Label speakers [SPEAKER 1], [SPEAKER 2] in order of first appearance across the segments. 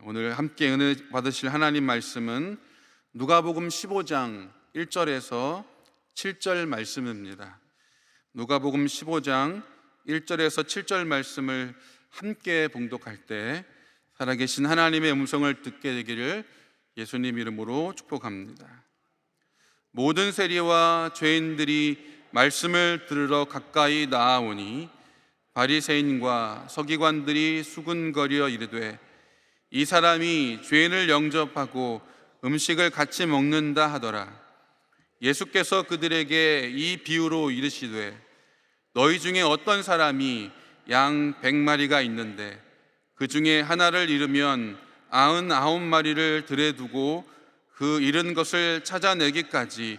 [SPEAKER 1] 오늘 함께 은혜 받으실 하나님 말씀은 누가복음 15장 1절에서 7절 말씀입니다. 누가복음 15장 1절에서 7절 말씀을 함께 봉독할 때 살아계신 하나님의 음성을 듣게 되기를 예수님 이름으로 축복합니다. 모든 세리와 죄인들이 말씀을 들으러 가까이 나아오니 바리새인과 서기관들이 수군거려 이르되 이 사람이 죄인을 영접하고 음식을 같이 먹는다 하더라. 예수께서 그들에게 이 비유로 이르시되 너희 중에 어떤 사람이 양 100마리가 있는데 그 중에 하나를 잃으면 99마리를 들에 두고 그 잃은 것을 찾아내기까지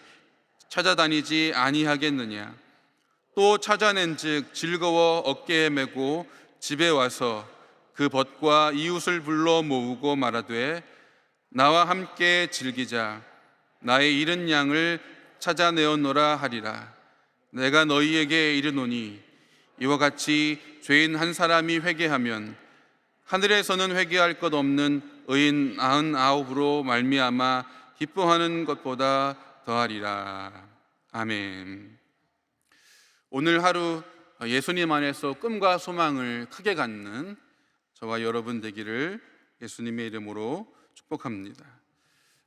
[SPEAKER 1] 찾아다니지 아니하겠느냐. 또 찾아낸즉 즐거워 어깨에 메고 집에 와서 그 벗과 이웃을 불러 모으고 말하되 나와 함께 즐기자. 나의 잃은 양을 찾아내었노라 하리라. 내가 너희에게 이르노니 이와 같이 죄인 한 사람이 회개하면 하늘에서는 회개할 것 없는 의인 99으로 말미암아 기뻐하는 것보다 더하리라. 아멘. 오늘 하루 예수님 안에서 꿈과 소망을 크게 갖는 저와 여러분 되기를 예수님의 이름으로 축복합니다.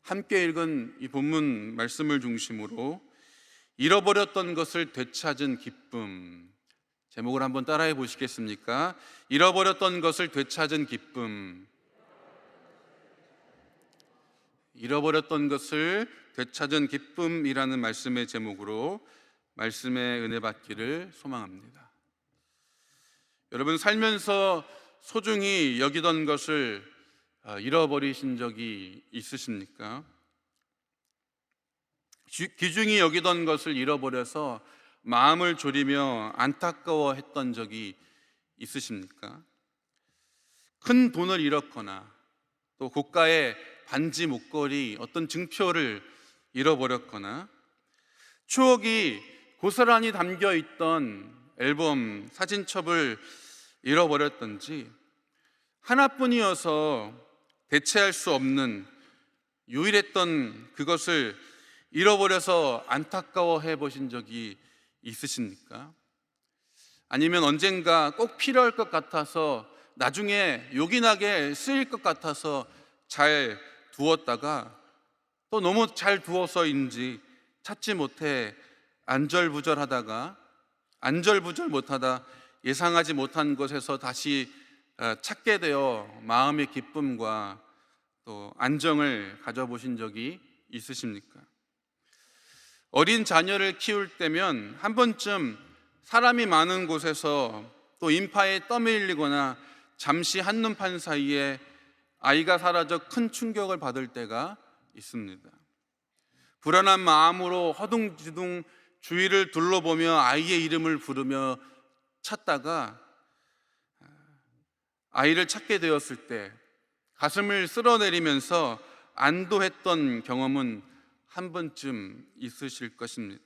[SPEAKER 1] 함께 읽은 이 본문 말씀을 중심으로 잃어버렸던 것을 되찾은 기쁨, 제목을 한번 따라해 보시겠습니까? 잃어버렸던 것을 되찾은 기쁨. 잃어버렸던 것을 되찾은 기쁨이라는 말씀의 제목으로 말씀의 은혜 받기를 소망합니다. 여러분, 살면서 소중히 여기던 것을 잃어버리신 적이 있으십니까? 귀중히 여기던 것을 잃어버려서 마음을 졸이며 안타까워했던 적이 있으십니까? 큰 돈을 잃었거나 또 고가의 반지, 목걸이, 어떤 증표를 잃어버렸거나 추억이 고스란히 담겨있던 앨범, 사진첩을 잃어버렸던지 하나뿐이어서 대체할 수 없는 유일했던 그것을 잃어버려서 안타까워해 보신 적이 있으십니까? 아니면 언젠가 꼭 필요할 것 같아서 나중에 요긴하게 쓰일 것 같아서 잘 두었다가 또 너무 잘 두어서인지 찾지 못해 안절부절 못하다 예상하지 못한 곳에서 다시 찾게 되어 마음의 기쁨과 또 안정을 가져보신 적이 있으십니까? 어린 자녀를 키울 때면 한 번쯤 사람이 많은 곳에서 또 인파에 떠밀리거나 잠시 한눈판 사이에 아이가 사라져 큰 충격을 받을 때가 있습니다. 불안한 마음으로 허둥지둥 주위를 둘러보며 아이의 이름을 부르며 찾다가 아이를 찾게 되었을 때 가슴을 쓸어내리면서 안도했던 경험은 한 번쯤 있으실 것입니다.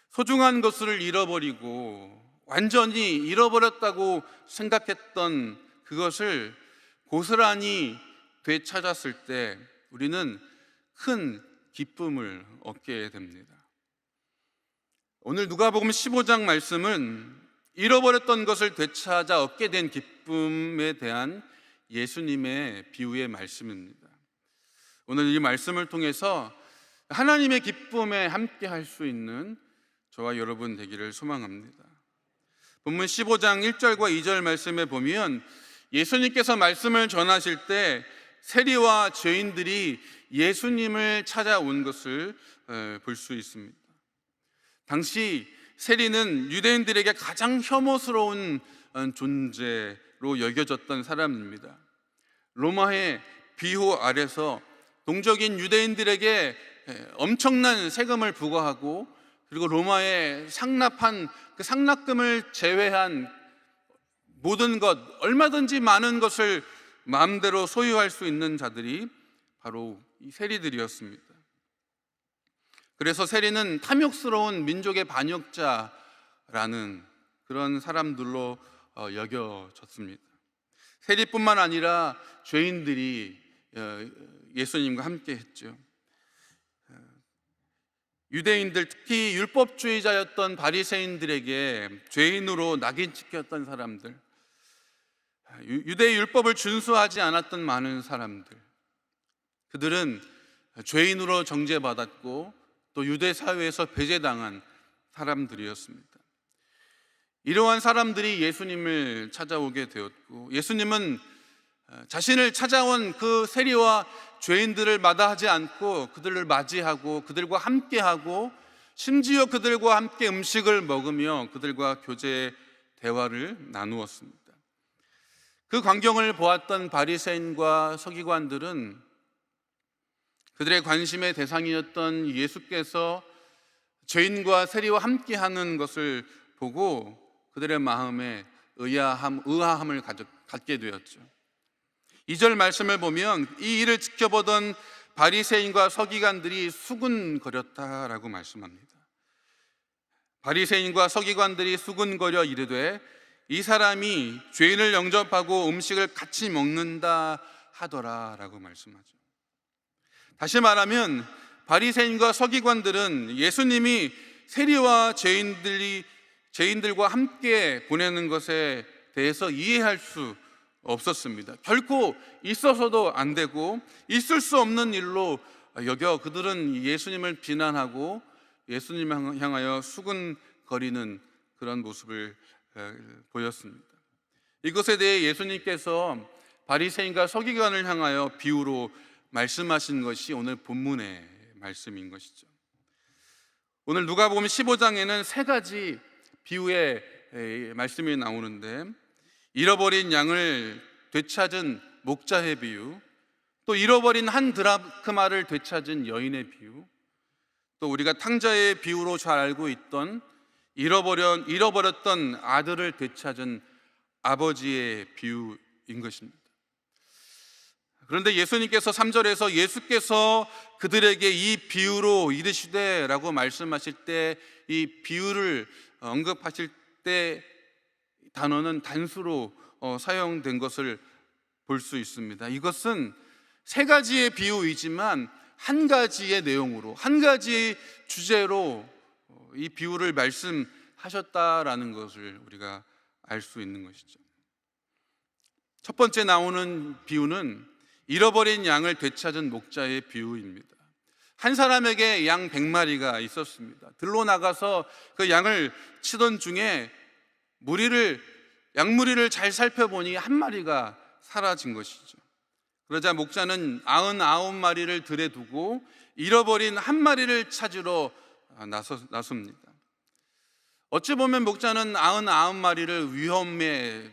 [SPEAKER 1] 소중한 것을 잃어버리고 완전히 잃어버렸다고 생각했던 그것을 고스란히 되찾았을 때 우리는 큰 기쁨을 얻게 됩니다. 오늘 누가복음 15장 말씀은 잃어버렸던 것을 되찾아 얻게 된 기쁨에 대한 예수님의 비유의 말씀입니다. 오늘 이 말씀을 통해서 하나님의 기쁨에 함께 할 수 있는 저와 여러분 되기를 소망합니다. 본문 15장 1절과 2절 말씀에 보면 예수님께서 말씀을 전하실 때 세리와 죄인들이 예수님을 찾아온 것을 볼 수 있습니다. 당시 세리는 유대인들에게 가장 혐오스러운 존재로 여겨졌던 사람입니다. 로마의 비호 아래서 동적인 유대인들에게 엄청난 세금을 부과하고 그리고 로마에 상납한 그 상납금을 제외한 모든 것, 얼마든지 많은 것을 마음대로 소유할 수 있는 자들이 바로 이 세리들이었습니다. 그래서 세리는 탐욕스러운 민족의 반역자라는 그런 사람들로 여겨졌습니다. 세리뿐만 아니라 죄인들이 예수님과 함께 했죠. 유대인들, 특히 율법주의자였던 바리새인들에게 죄인으로 낙인 찍혔던 사람들, 유대 율법을 준수하지 않았던 많은 사람들, 그들은 죄인으로 정죄받았고 또 유대 사회에서 배제당한 사람들이었습니다. 이러한 사람들이 예수님을 찾아오게 되었고, 예수님은 자신을 찾아온 그 세리와 죄인들을 마다하지 않고 그들을 맞이하고 그들과 함께하고, 심지어 그들과 함께 음식을 먹으며 그들과 교제 대화를 나누었습니다. 그 광경을 보았던 바리새인과 서기관들은 그들의 관심의 대상이었던 예수께서 죄인과 세리와 함께하는 것을 보고 그들의 마음에 의아함을 갖게 되었죠. 2절 말씀을 보면 이 일을 지켜보던 바리새인과 서기관들이 수군거렸다라고 말씀합니다. 바리새인과 서기관들이 수군거려 이르되 이 사람이 죄인을 영접하고 음식을 같이 먹는다 하더라라고 말씀하죠. 다시 말하면 바리새인과 서기관들은 예수님이 세리와 죄인들과 함께 보내는 것에 대해서 이해할 수 없었습니다. 결코 있어서도 안 되고 있을 수 없는 일로 여겨 그들은 예수님을 비난하고 예수님을 향하여 수군거리는 그런 모습을 보였습니다. 이것에 대해 예수님께서 바리새인과 서기관을 향하여 비유로 말씀하신 것이 오늘 본문의 말씀인 것이죠. 오늘 누가복음 15장에는 세 가지 비유의 말씀이 나오는데, 잃어버린 양을 되찾은 목자의 비유, 또 잃어버린 한 드라크마를 되찾은 여인의 비유, 또 우리가 탕자의 비유로 잘 알고 있던 잃어버렸던 아들을 되찾은 아버지의 비유인 것입니다. 그런데 예수님께서 3절에서 예수께서 그들에게 이 비유로 이르시되 라고 말씀하실 때, 이 비유를 언급하실 때 단어는 단수로 사용된 것을 볼 수 있습니다. 이것은 세 가지의 비유이지만 한 가지의 내용으로, 한 가지의 주제로 이 비유를 말씀하셨다라는 것을 우리가 알 수 있는 것이죠. 첫 번째 나오는 비유는 잃어버린 양을 되찾은 목자의 비유입니다. 한 사람에게 양 100마리가 있었습니다. 들로 나가서 그 양을 치던 중에 양무리를 잘 살펴보니 한 마리가 사라진 것이죠. 그러자 목자는 99마리를 들에 두고 잃어버린 한 마리를 찾으러 나섭니다. 어찌 보면 목자는 99마리를 위험에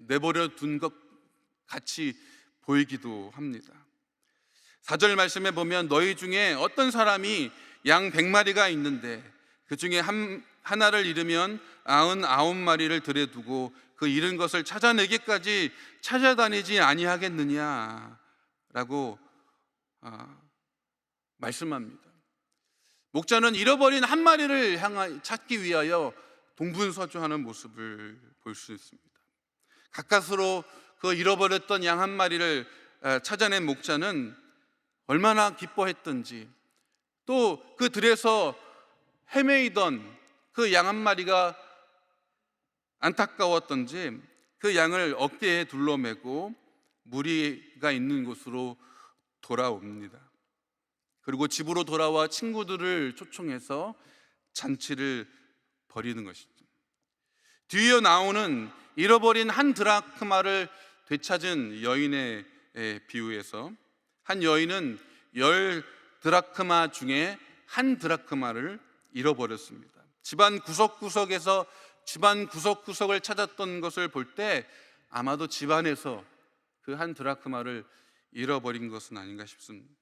[SPEAKER 1] 내버려 둔 것 같이 보이기도 합니다. 4절 말씀에 보면 너희 중에 어떤 사람이 양 100마리가 있는데 그 중에 하나를 잃으면 99마리를 들에 두고 그 잃은 것을 찾아내기까지 찾아다니지 아니하겠느냐라고 말씀합니다. 목자는 잃어버린 한 마리를 찾기 위하여 동분서주하는 모습을 볼 수 있습니다. 가까스로 그 잃어버렸던 양 한 마리를 찾아낸 목자는 얼마나 기뻐했던지, 또 그 들에서 헤매이던 그 양 한 마리가 안타까웠던지 그 양을 어깨에 둘러매고 무리가 있는 곳으로 돌아옵니다. 그리고 집으로 돌아와 친구들을 초청해서 잔치를 벌이는 것이죠. 뒤이어 나오는 잃어버린 한 드라크마를 되찾은 여인의 비유에서 한 여인은 10 드라크마 중에 한 드라크마를 잃어버렸습니다. 집안 구석구석에서 집안 구석구석을 찾았던 것을 볼 때 아마도 집안에서 그 한 드라크마를 잃어버린 것은 아닌가 싶습니다.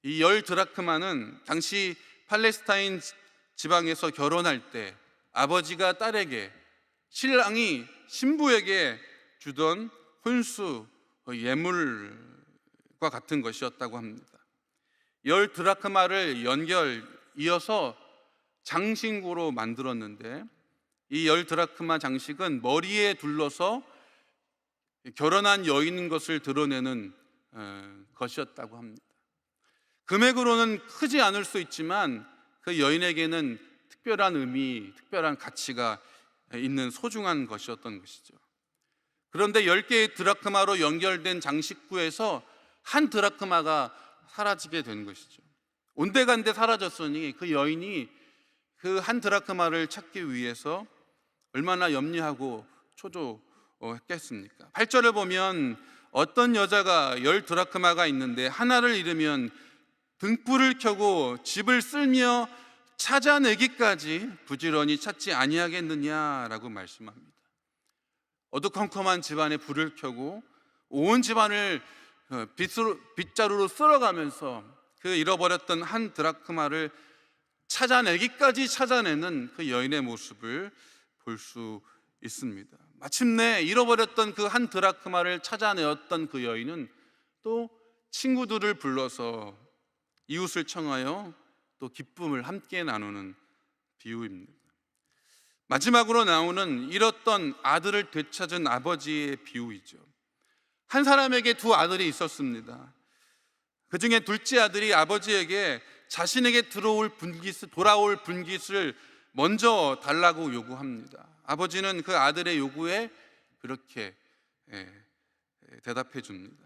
[SPEAKER 1] 이 10 드라크마는 당시 팔레스타인 지방에서 결혼할 때 아버지가 딸에게, 신랑이 신부에게 주던 혼수 예물과 같은 것이었다고 합니다. 10 드라크마를 이어서 장식으로 만들었는데 이 10 드라크마 장식은 머리에 둘러서 결혼한 여인인 것을 드러내는 것이었다고 합니다. 금액으로는 크지 않을 수 있지만 그 여인에게는 특별한 의미, 특별한 가치가 있는 소중한 것이었던 것이죠. 그런데 10개의 드라크마로 연결된 장식구에서 한 드라크마가 사라지게 된 것이죠. 온데간데 사라졌으니 그 여인이 그 한 드라크마를 찾기 위해서 얼마나 염려하고 초조했겠습니까? 8절을 보면 어떤 여자가 10 드라크마가 있는데 하나를 잃으면 등불을 켜고 집을 쓸며 찾아내기까지 부지런히 찾지 아니하겠느냐라고 말씀합니다. 어두컴컴한 집안에 불을 켜고 온 집안을 빗자루로 쓸어가면서 그 잃어버렸던 한 드라크마를 찾아내기까지 찾아내는 그 여인의 모습을 볼 수 있습니다. 마침내 잃어버렸던 그 한 드라크마를 찾아내었던 그 여인은 또 친구들을 불러서 이웃을 청하여 또 기쁨을 함께 나누는 비유입니다. 마지막으로 나오는 잃었던 아들을 되찾은 아버지의 비유이죠. 한 사람에게 2 아들이 있었습니다. 그 중에 둘째 아들이 아버지에게 자신에게 돌아올 분깃을 먼저 달라고 요구합니다. 아버지는 그 아들의 요구에 그렇게 대답해 줍니다.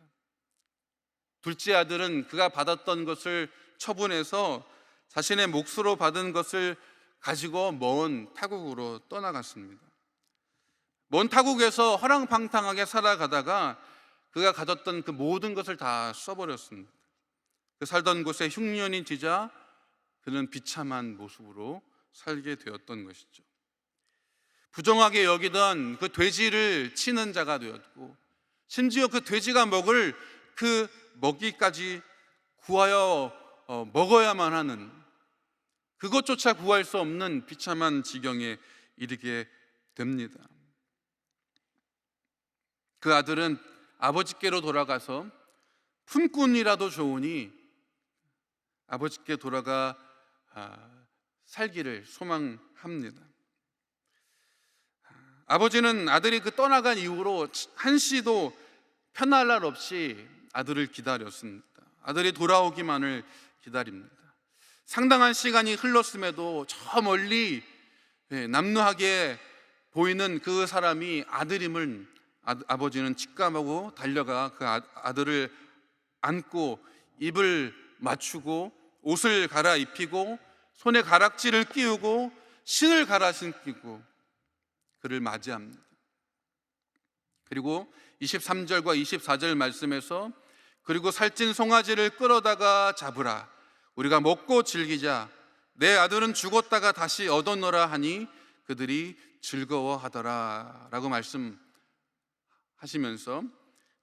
[SPEAKER 1] 둘째 아들은 그가 받았던 것을 처분해서 자신의 몫으로 받은 것을 가지고 먼 타국으로 떠나갔습니다. 먼 타국에서 허랑방탕하게 살아가다가 그가 가졌던 그 모든 것을 다 써버렸습니다. 그 살던 곳에 흉년이 지자 그는 비참한 모습으로 살게 되었던 것이죠. 부정하게 여기던 그 돼지를 치는 자가 되었고, 심지어 그 돼지가 먹을 그 먹이까지 구하여 먹어야만 하는, 그것조차 구할 수 없는 비참한 지경에 이르게 됩니다. 그 아들은 아버지께로 돌아가서 품꾼이라도 좋으니 아버지께 돌아가 살기를 소망합니다. 아버지는 아들이 그 떠나간 이후로 한시도 편할 날 없이 아들을 기다렸습니다. 아들이 돌아오기만을 기다립니다. 상당한 시간이 흘렀음에도 저 멀리 남루하게 보이는 그 사람이 아들임을 아버지는 직감하고 달려가 그 아들을 안고 입을 맞추고 옷을 갈아입히고 손에 가락지를 끼우고 신을 갈아 신기고 그를 맞이합니다. 그리고 23절과 24절 말씀에서 그리고 살찐 송아지를 끌어다가 잡으라, 우리가 먹고 즐기자, 내 아들은 죽었다가 다시 얻었노라 하니 그들이 즐거워하더라 라고 말씀하시면서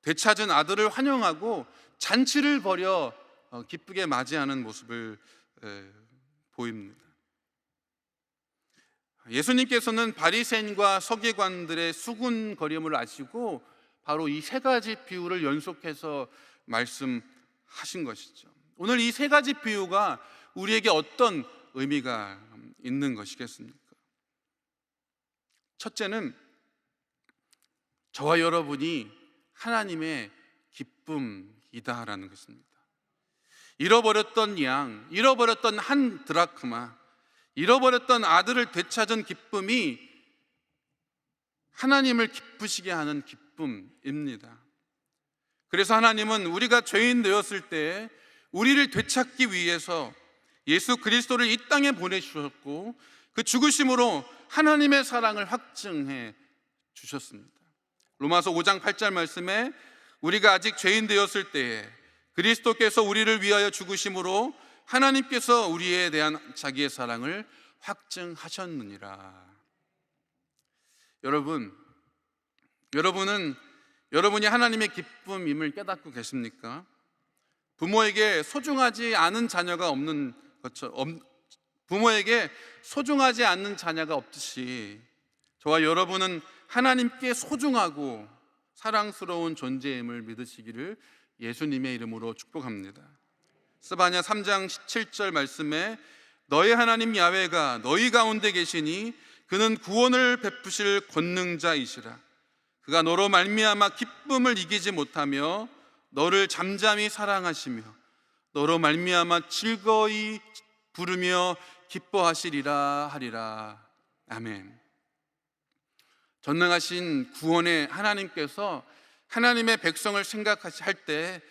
[SPEAKER 1] 되찾은 아들을 환영하고 잔치를 벌여 기쁘게 맞이하는 모습을 보입니다. 예수님께서는 바리새인과 서기관들의 수군거림을 아시고 바로 이 3가지 비유를 연속해서 말씀하신 것이죠. 오늘 이 3가지 비유가 우리에게 어떤 의미가 있는 것이겠습니까? 첫째는 저와 여러분이 하나님의 기쁨이다라는 것입니다. 잃어버렸던 양, 잃어버렸던 한 드라크마, 잃어버렸던 아들을 되찾은 기쁨이 하나님을 기쁘시게 하는 기쁨입니다. 그래서 하나님은 우리가 죄인 되었을 때 우리를 되찾기 위해서 예수 그리스도를 이 땅에 보내주셨고 그 죽으심으로 하나님의 사랑을 확증해 주셨습니다. 로마서 5장 8절 말씀에 우리가 아직 죄인 되었을 때에 그리스도께서 우리를 위하여 죽으심으로 하나님께서 우리에 대한 자기의 사랑을 확증하셨느니라. 여러분은 여러분이 하나님의 기쁨임을 깨닫고 계십니까? 부모에게 소중하지 않은 자녀가 없는 것처럼, 부모에게 소중하지 않는 자녀가 없듯이 저와 여러분은 하나님께 소중하고 사랑스러운 존재임을 믿으시기를 예수님의 이름으로 축복합니다. 스바냐 3장 17절 말씀에 너희 하나님 야훼가 너희 가운데 계시니 그는 구원을 베푸실 권능자이시라. 그가 너로 말미암아 기쁨을 이기지 못하며 너를 잠잠히 사랑하시며 너로 말미암아 즐거이 부르며 기뻐하시리라 하리라. 아멘. 전능하신 구원의 하나님께서 하나님의 백성을 생각할 때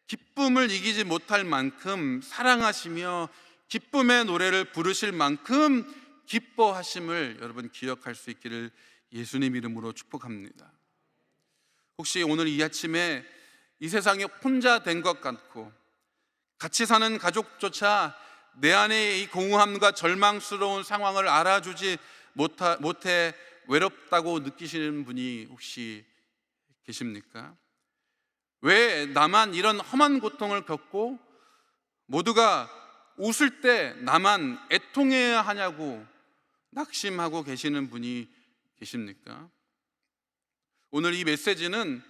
[SPEAKER 1] 기쁨을 이기지 못할 만큼 사랑하시며 기쁨의 노래를 부르실 만큼 기뻐하심을 여러분 기억할 수 있기를 예수님 이름으로 축복합니다. 혹시 오늘 이 아침에 이 세상에 혼자 된 것 같고 같이 사는 가족조차 내 안의 이 공허함과 절망스러운 상황을 알아주지 못해 외롭다고 느끼시는 분이 혹시 계십니까? 왜 나만 이런 험한 고통을 겪고 모두가 웃을 때 나만 애통해야 하냐고 낙심하고 계시는 분이 계십니까? 오늘 이 메시지는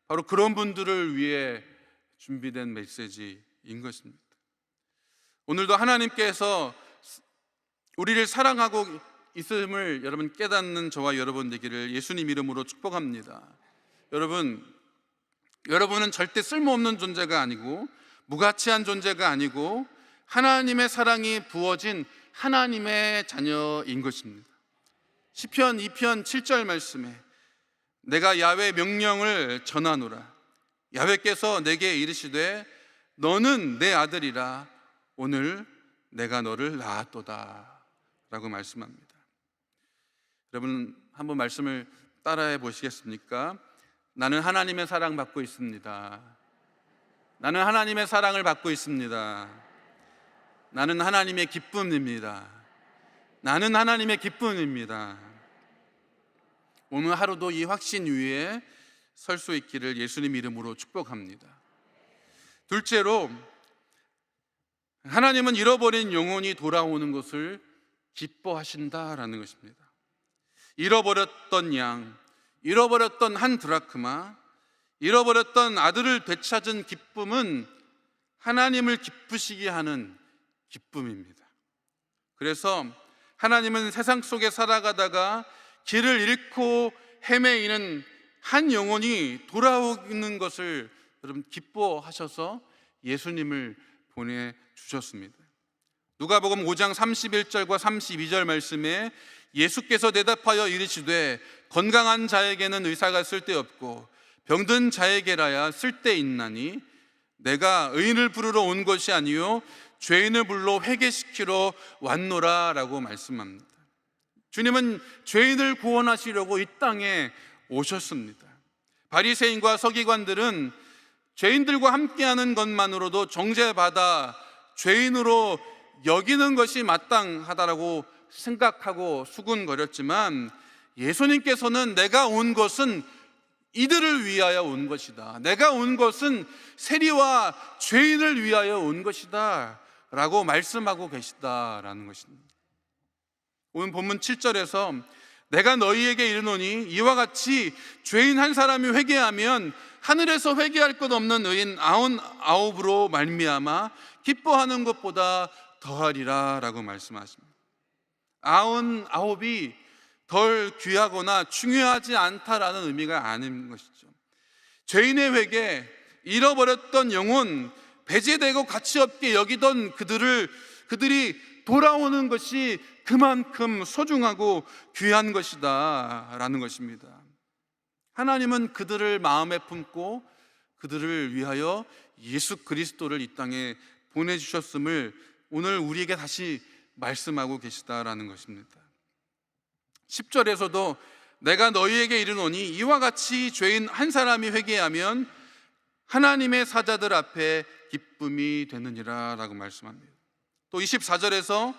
[SPEAKER 1] 바로 그런 분들을 위해 준비된 메시지인 것입니다. 오늘도 하나님께서 우리를 사랑하고 있음을 여러분 깨닫는 저와 여러분 되기를 예수님 이름으로 축복합니다. 여러분은 절대 쓸모없는 존재가 아니고 무가치한 존재가 아니고 하나님의 사랑이 부어진 하나님의 자녀인 것입니다. 시편 2편 7절 말씀에 내가 야훼 명령을 전하노라. 야훼께서 내게 이르시되 너는 내 아들이라 오늘 내가 너를 낳았도다 라고 말씀합니다. 여러분 한번 말씀을 따라해 보시겠습니까? 나는 하나님의 사랑 받고 있습니다. 나는 하나님의 사랑을 받고 있습니다. 나는 하나님의 기쁨입니다. 나는 하나님의 기쁨입니다. 오늘 하루도 이 확신 위에 설 수 있기를 예수님 이름으로 축복합니다. 둘째로, 하나님은 잃어버린 영혼이 돌아오는 것을 기뻐하신다라는 것입니다. 잃어버렸던 양, 잃어버렸던 한 드라크마, 잃어버렸던 아들을 되찾은 기쁨은 하나님을 기쁘시게 하는 기쁨입니다. 그래서 하나님은 세상 속에 살아가다가 길을 잃고 헤매이는 한 영혼이 돌아오는 것을 여러분 기뻐하셔서 예수님을 보내주셨습니다. 누가복음 5장 31절과 32절 말씀에 예수께서 대답하여 이르시되 건강한 자에게는 의사가 쓸데없고 병든 자에게라야 쓸데있나니 내가 의인을 부르러 온 것이 아니요 죄인을 불러 회개시키러 왔노라 라고 말씀합니다. 주님은 죄인을 구원하시려고 이 땅에 오셨습니다. 바리새인과 서기관들은 죄인들과 함께하는 것만으로도 정죄받아 죄인으로 여기는 것이 마땅하다라고 생각하고 수군거렸지만 예수님께서는 내가 온 것은 이들을 위하여 온 것이다. 내가 온 것은 세리와 죄인을 위하여 온 것이다 라고 말씀하고 계시다라는 것입니다. 오늘 본문 7절에서 내가 너희에게 이르노니 이와 같이 죄인 한 사람이 회개하면 하늘에서 회개할 것 없는 의인 99으로 말미암아 기뻐하는 것보다 더하리라 라고 말씀하십니다. 99이 덜 귀하거나 중요하지 않다라는 의미가 아닌 것이죠. 죄인의 회개, 잃어버렸던 영혼, 배제되고 가치없게 여기던 그들이 돌아오는 것이 그만큼 소중하고 귀한 것이다 라는 것입니다. 하나님은 그들을 마음에 품고 그들을 위하여 예수 그리스도를 이 땅에 보내주셨음을 오늘 우리에게 다시 말씀하고 계시다라는 것입니다. 10절에서도 내가 너희에게 이르노니 이와 같이 죄인 한 사람이 회개하면 하나님의 사자들 앞에 기쁨이 되느니라 라고 말씀합니다. 또 24절에서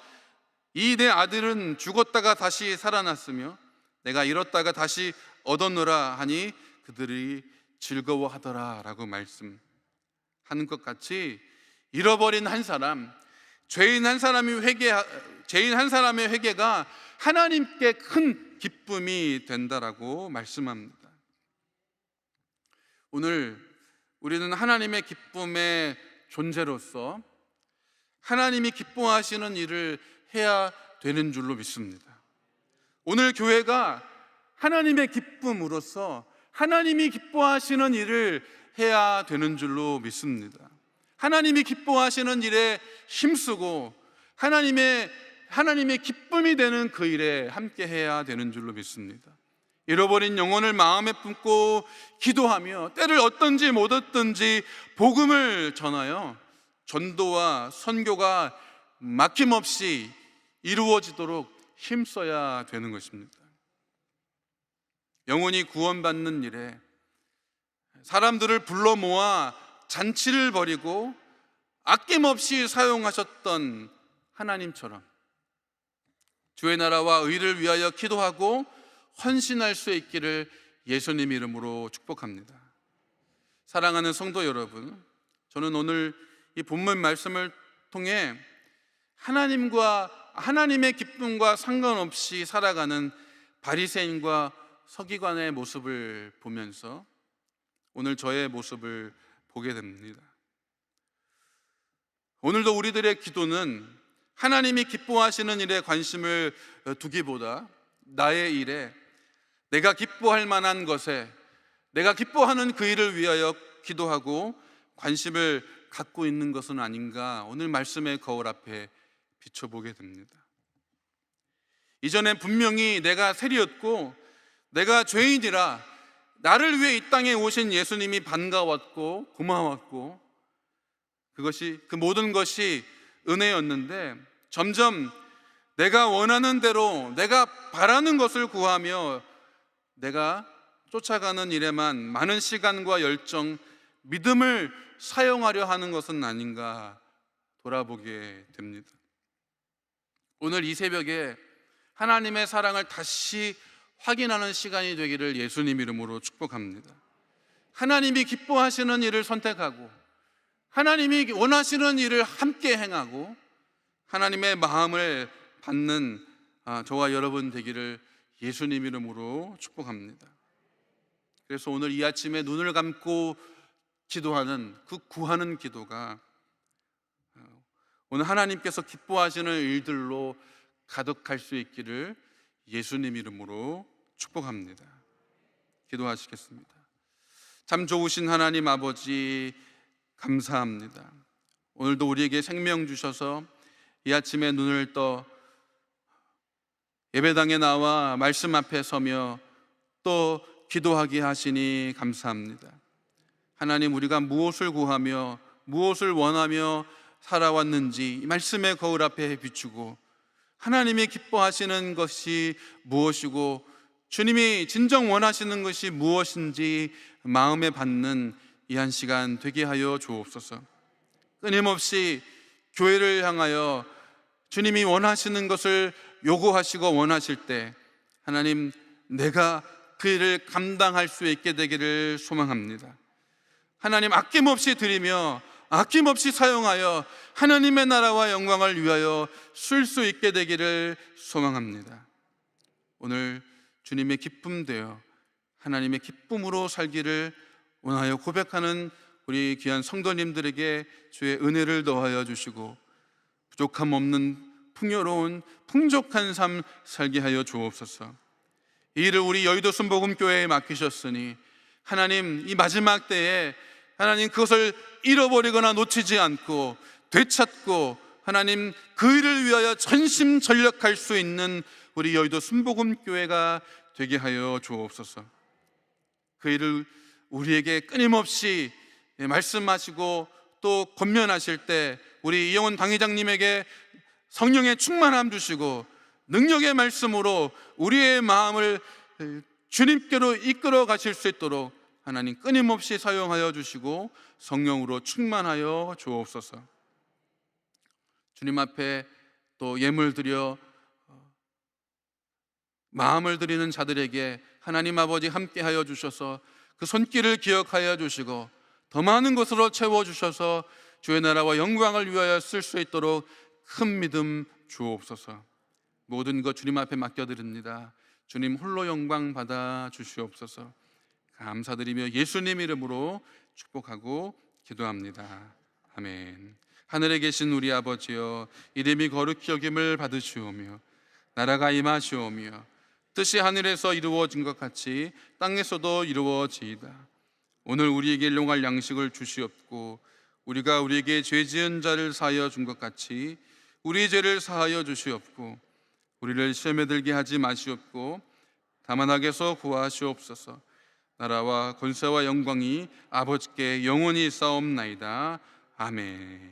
[SPEAKER 1] 이 내 아들은 죽었다가 다시 살아났으며 내가 잃었다가 다시 얻었노라 하니 그들이 즐거워하더라 라고 말씀하는 것 같이 잃어버린 한 사람, 죄인 한 사람의 회개가 하나님께 큰 기쁨이 된다라고 말씀합니다. 오늘 우리는 하나님의 기쁨의 존재로서 하나님이 기뻐하시는 일을 해야 되는 줄로 믿습니다. 오늘 교회가 하나님의 기쁨으로서 하나님이 기뻐하시는 일을 해야 되는 줄로 믿습니다. 하나님이 기뻐하시는 일에 힘쓰고 하나님의 기쁨이 되는 그 일에 함께 해야 되는 줄로 믿습니다. 잃어버린 영혼을 마음에 품고 기도하며 때를 얻든지 못 얻든지 복음을 전하여 전도와 선교가 막힘없이 이루어지도록 힘써야 되는 것입니다. 영혼이 구원받는 일에 사람들을 불러 모아 잔치를 벌이고 아낌없이 사용하셨던 하나님처럼 주의 나라와 의를 위하여 기도하고 헌신할 수 있기를 예수님 이름으로 축복합니다. 사랑하는 성도 여러분, 저는 오늘 이 본문 말씀을 통해 하나님의 기쁨과 상관없이 살아가는 바리새인과 서기관의 모습을 보면서 오늘 저의 모습을 보게 됩니다. 오늘도 우리들의 기도는 하나님이 기뻐하시는 일에 관심을 두기보다 나의 일에, 내가 기뻐할 만한 것에, 내가 기뻐하는 그 일을 위하여 기도하고 관심을 갖고 있는 것은 아닌가, 오늘 말씀의 거울 앞에 비춰보게 됩니다. 이전엔 분명히 내가 세리였고 내가 죄인이라 나를 위해 이 땅에 오신 예수님이 반가웠고 고마웠고 그 모든 것이 은혜였는데, 점점 내가 원하는 대로 내가 바라는 것을 구하며 내가 쫓아가는 일에만 많은 시간과 열정, 믿음을 사용하려 하는 것은 아닌가 돌아보게 됩니다. 오늘 이 새벽에 하나님의 사랑을 다시 확인하는 시간이 되기를 예수님 이름으로 축복합니다. 하나님이 기뻐하시는 일을 선택하고 하나님이 원하시는 일을 함께 행하고 하나님의 마음을 받는 저와 여러분 되기를 예수님 이름으로 축복합니다. 그래서 오늘 이 아침에 눈을 감고 기도하는 그 구하는 기도가 오늘 하나님께서 기뻐하시는 일들로 가득할 수 있기를 예수님 이름으로 축복합니다. 기도하시겠습니다. 참 좋으신 하나님 아버지, 감사합니다. 오늘도 우리에게 생명 주셔서 이 아침에 눈을 떠 예배당에 나와 말씀 앞에 서며 또 기도하게 하시니 감사합니다. 하나님, 우리가 무엇을 구하며 무엇을 원하며 살아왔는지 이 말씀의 거울 앞에 비추고 하나님이 기뻐하시는 것이 무엇이고 주님이 진정 원하시는 것이 무엇인지 마음에 받는 이 한 시간 되게 하여 주옵소서. 끊임없이 교회를 향하여 주님이 원하시는 것을 요구하시고 원하실 때 하나님, 내가 그 일을 감당할 수 있게 되기를 소망합니다. 하나님, 아낌없이 드리며 아낌없이 사용하여 하나님의 나라와 영광을 위하여 쓸 수 있게 되기를 소망합니다. 오늘 주님의 기쁨 되어 하나님의 기쁨으로 살기를 원하여 고백하는 우리 귀한 성도님들에게 주의 은혜를 더하여 주시고 부족함 없는 풍요로운 풍족한 삶 살게 하여 주옵소서. 이 일을 우리 여의도 순복음교회에 맡기셨으니 하나님, 이 마지막 때에 하나님 그것을 잃어버리거나 놓치지 않고 되찾고 하나님 그 일을 위하여 전심전력할 수 있는 우리 여의도 순복음교회가 되게 하여 주옵소서. 그 일을 우리에게 끊임없이 말씀하시고 또 권면하실 때 우리 이영훈 당회장님에게 성령의 충만함 주시고 능력의 말씀으로 우리의 마음을 주님께로 이끌어 가실 수 있도록 하나님 끊임없이 사용하여 주시고 성령으로 충만하여 주옵소서. 주님 앞에 또 예물 드려 마음을 드리는 자들에게 하나님 아버지 함께하여 주셔서 그 손길을 기억하여 주시고 더 많은 것으로 채워주셔서 주의 나라와 영광을 위하여 쓸 수 있도록 큰 믿음 주옵소서. 모든 것 주님 앞에 맡겨드립니다. 주님 홀로 영광 받아 주시옵소서. 감사드리며 예수님 이름으로 축복하고 기도합니다. 아멘. 하늘에 계신 우리 아버지여, 이름이 거룩히 여김을 받으시오며 나라가 임하시오며 뜻이 하늘에서 이루어진 것 같이 땅에서도 이루어지이다. 오늘 우리에게 일용할 양식을 주시옵고 우리가 우리에게 죄 지은 자를 사하여 준 것 같이 우리 죄를 사하여 주시옵고 우리를 시험에 들게 하지 마시옵고 다만 악에서 구하시옵소서. 나라와 권세와 영광이 아버지께 영원히 있사옵나이다. 아멘.